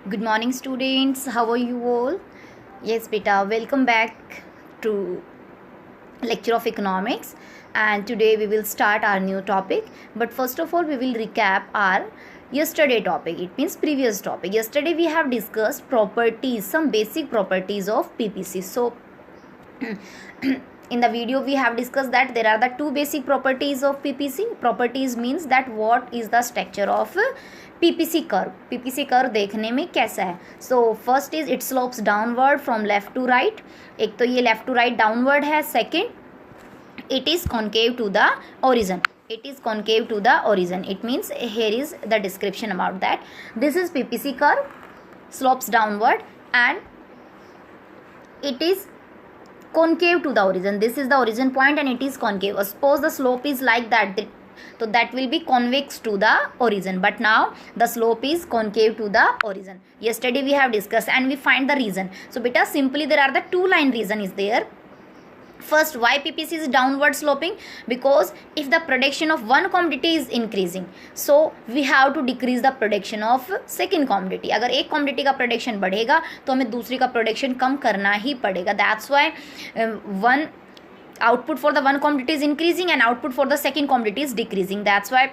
Good morning, students. How are you all? Yes, beta. Welcome back to lecture of economics, and today we will start our new topic. But first of all, we will recap our yesterday topic. It means previous topic. Yesterday we have discussed properties, some basic properties of PPC. So in the video we have discussed that there are the two basic properties of PPC. Properties means that what is the structure of PPC curve. PPC curve देखने में कैसा है. So first is it slopes downward from left to right. एक तो ये left to right downward है. Second it is concave to the origin. It is concave to the origin. It means here is the description about that. This is PPC curve, slopes downward and it is concave to the origin. This is the origin point and it is concave. Suppose the slope is like that, so that will be convex to the origin, but now the slope is concave to the origin. Yesterday we have discussed and we find the reason. So beta, simply there are the two line reason is there. First, why PPC is downward sloping? Because if the production of one commodity is increasing, so we have to decrease the production of second commodity. अगर एक commodity का production बढ़ेगा तो हमें दूसरी का production कम करना ही पड़ेगा. That's why one output for the one commodity is increasing and output for the second commodity is decreasing. That's why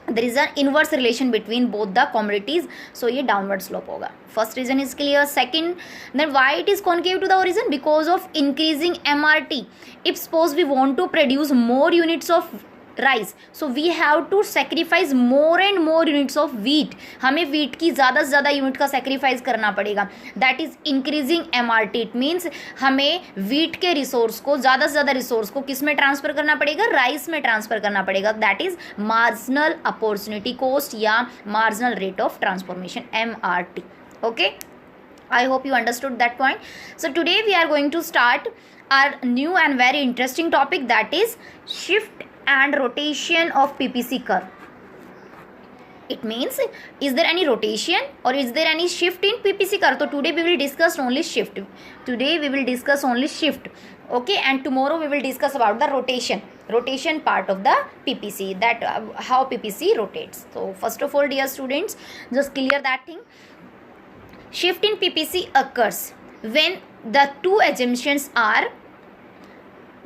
there is an inverse relation between both the commodities. So ये downward slope होगा. First reason is clear. Second, then why it is concave to the origin? Because of increasing MRT. If suppose we want to produce more units of rice, so we have to sacrifice more and more units of wheat. हमें wheat की ज़्यादा से ज़्यादा unit का sacrifice करना पड़ेगा. That is increasing MRT. It means हमें wheat के रिसोर्स को, ज़्यादा से ज़्यादा रिसोर्स को किस में ट्रांसफर करना पड़ेगा? राइस में ट्रांसफर करना पड़ेगा. That is marginal opportunity cost या marginal rate of transformation, MRT. Okay, I hope you understood that point. So today we are going to start our new and very interesting topic, that is shift and rotation of PPC curve. It means, is there any rotation or is there any shift in PPC curve? So today we will discuss only shift. Today we will discuss only shift. Okay, and tomorrow we will discuss about the rotation part of the PPC, that how PPC rotates. So first of all, dear students, just clear that thing. Shift in PPC occurs when the two assumptions are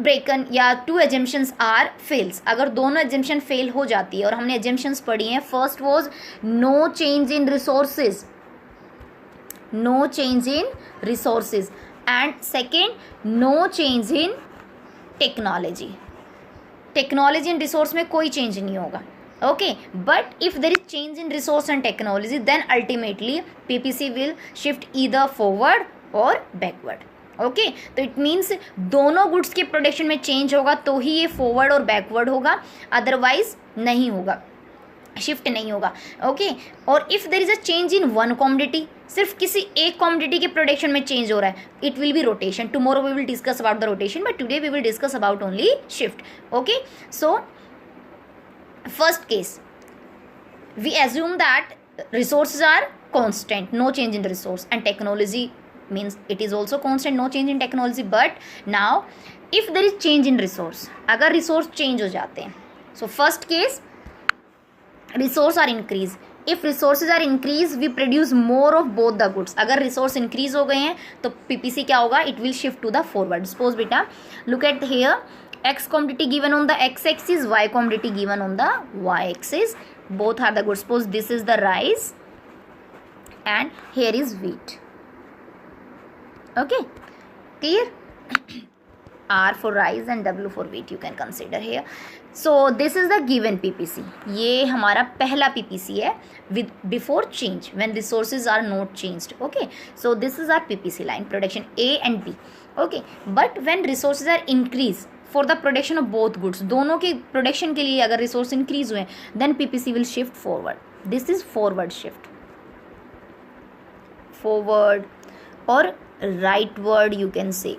ब्रेकन या to assumptions are fails. अगर दोनों assumption fail हो जाती है, और हमने assumptions पढ़ी हैं. First was no change in resources, no change in resources, and second no change in technology. Technology and resource में कोई चेंज नहीं होगा. Okay, but if there is change in resource and technology, then ultimately PPC will shift either forward or backward. Okay, तो it means दोनों goods के production में change होगा तो ही ये फॉरवर्ड और बैकवर्ड होगा, अदरवाइज नहीं होगा, शिफ्ट नहीं होगा. ओके, और if there is a change in one commodity, सिर्फ किसी एक कॉमोडिटी के प्रोडक्शन में चेंज हो रहा है, it will be rotation. Tomorrow we will discuss about the rotation, but today we will discuss about only shift. Okay, so first case, we assume that resources are constant, no change in the resource, and technology means it is also constant, no change in technology. But now if there is change in resource, अगर resource change हो जाते हैं, so first case resource are increase. if resources are increase, we produce more of both the goods. अगर resource increase हो गए हैं तो PPC क्या होगा? it will shift to the forward. Suppose बेटा, look at here, X commodity given on the X axis, Y commodity given on the Y axis. Both are the goods. Suppose this is the rice and here is wheat. Okay, clear? R for rice and W for wheat you can consider here. So this is the given PPC. ये हमारा पहला PPC है with before change, when resources are not changed. Okay, so this is our PPC line, production A and B. Okay, but when resources are increased for the production of both goods, दोनों के production के लिए अगर resource increase हुए, then PPC will shift forward. This is forward shift, forward or rightward you can say.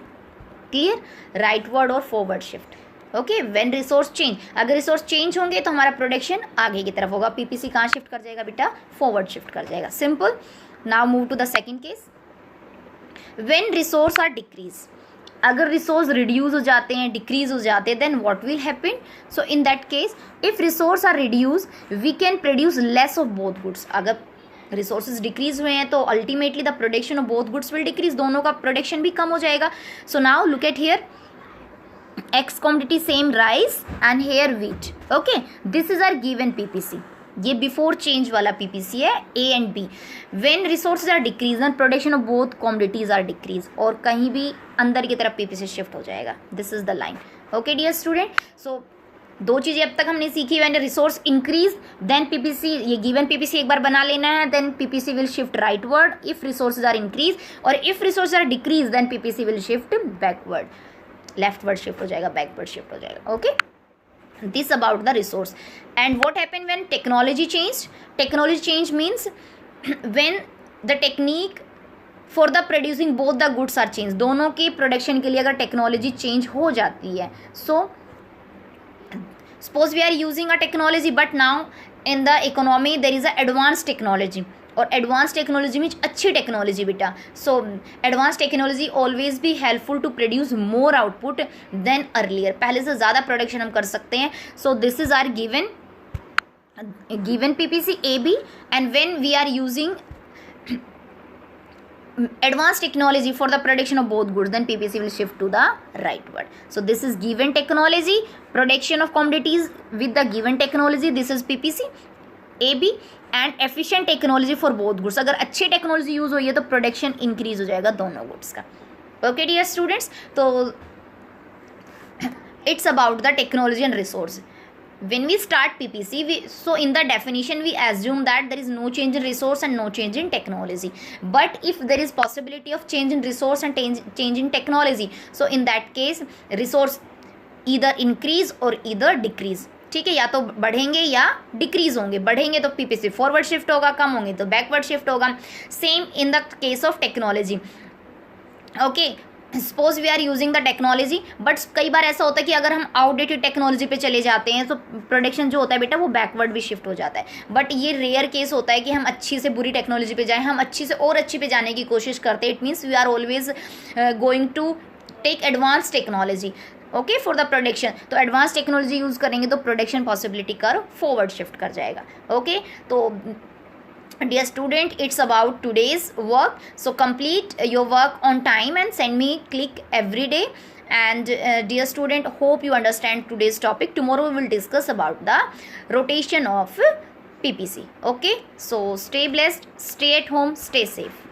Clear? rightward और forward shift. Okay, when resource change, अगर resource change होंगे तो हमारा प्रोडक्शन आगे की तरफ होगा. PPC कहाँ शिफ्ट कर जाएगा बेटा? फॉरवर्ड शिफ्ट कर जाएगा. Simple. Now move to the second case. when resource are decrease, अगर रिसोर्स रिड्यूस हो जाते हैं, डिक्रीज हो जाते हैं, then what will happen? So in that case, if resource are reduce, we can produce less of both goods. अगर resources decrease हुए हैं तो ultimately the production of both goods will decrease, दोनों का प्रोडक्शन भी कम हो जाएगा. So now look at here, X commodity same rice and here wheat. Okay, this is our given PPC. ये बिफोर चेंज वाला PPC है A and B. When resources are decreased and production of both commodities are decreased, और कहीं भी अंदर की तरफ PPC shift हो जाएगा. This is the line. Okay dear student. So दो चीज़ें अब तक हमने सीखी. When resource increase then PPC, ये गिवन PPC एक बार बना लेना है, then PPC will shift rightward if resources are increase, और if resources are decrease then PPC will shift backward, leftward shift हो जाएगा, बैकवर्ड शिफ्ट हो जाएगा. Okay, this about the resource. And what happened when technology changed? Technology change means when the technique for the producing both the goods are changed. दोनों की production के लिए अगर technology change हो जाती है, so suppose we are using a technology but now in the economy there is a advanced technology, और advance technology means अच्छी टेक्नोलॉजी बेटा. सो एडवांस टेक्नोलॉजी ऑलवेज भी helpful to produce more output than earlier, पहले से ज़्यादा production हम कर सकते हैं. So this is are given PPC AB, and when we are using advanced technology for the production of both goods, then PPC will shift to the rightward. So this is given technology, production of commodities with the given technology, this is PPC AB, and efficient technology for both goods. अगर अच्छी technology use हुई है तो production increase हो जाएगा दोनों goods का. Okay dear students, तो it's about the technology and resource. When we start PPC, so in the definition we assume that there is no change in resource and no change in technology. But if there is possibility of change in resource and change in technology, so in that case resource either increase or either decrease. ठीक है, या तो बढ़ेंगे या decrease होंगे. बढ़ेंगे तो PPC forward shift होगा, कम होंगे तो बैकवर्ड शिफ्ट होगा. Same in the case of technology. Okay, suppose we are using the technology, but कई बार ऐसा होता है कि अगर हम आउटडेटेड टेक्नोलॉजी पे चले जाते हैं तो प्रोडक्शन जो होता है बेटा वो बैकवर्ड भी शिफ्ट हो जाता है. बट ये रेयर केस होता है कि हम अच्छी से बुरी टेक्नोलॉजी पे जाएं, हम अच्छी से और अच्छी पे जाने की कोशिश करते हैं. It means we are always going to take advance technology okay for the production. तो एडवांस टेक्नोलॉजी यूज़ करेंगे तो production possibility curve forward shift कर जाएगा. ओके, तो dear student, it's about today's work, so complete your work on time and send me click every day. And dear student, hope you understand today's topic. Tomorrow we will discuss about the rotation of PPC. Okay, so stay blessed, stay at home, stay safe.